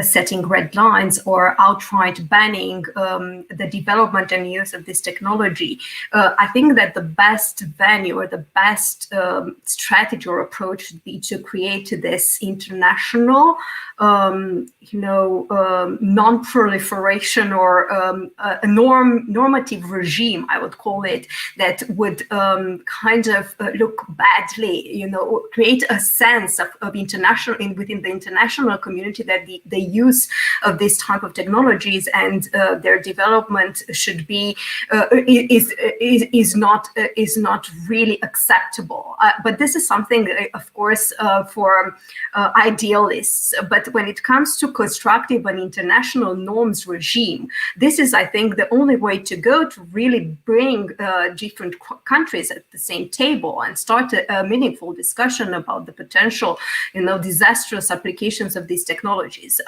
setting red lines or outright banning the development and use of this technology, I think that the best venue or the best strategy or approach should be to create this international, non-proliferation or a normative regime, I would call it, that would kind of look badly, create a sense of international within the international community that the use of this type of technologies and their development should be is not really acceptable. But this is something, of course, for idealists. But when it comes to constructive and international norms regime, this is, I think, the only way to go to really bring different countries at the same table and start a meaningful discussion about the potential, disastrous applications of these technologies.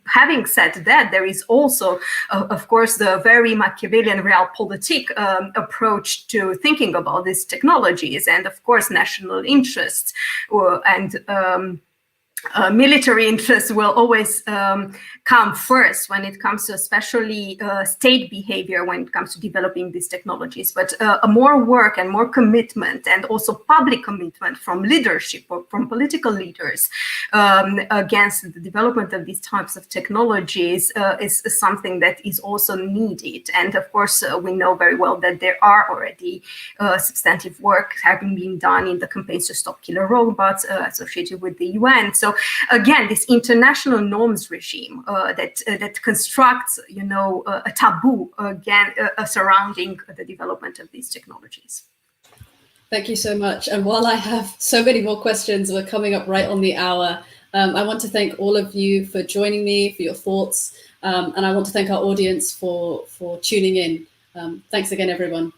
Having said that, there is also, of course, the very Machiavellian realpolitik approach to thinking about these technologies, and of course, national interests and military interests will always come first when it comes to especially state behavior when it comes to developing these technologies. But more work and more commitment, and also public commitment from leadership or from political leaders against the development of these types of technologies is something that is also needed. And of course, we know very well that there are already substantive work having been done in the campaigns to stop killer robots associated with the UN. So again, this international norms regime that constructs, a taboo again surrounding the development of these technologies.
Thank you so much. And while I have so many more questions, we're coming up right on the hour. I want to thank all of you for joining me, for your thoughts, and I want to thank our audience for tuning in. Thanks again, everyone.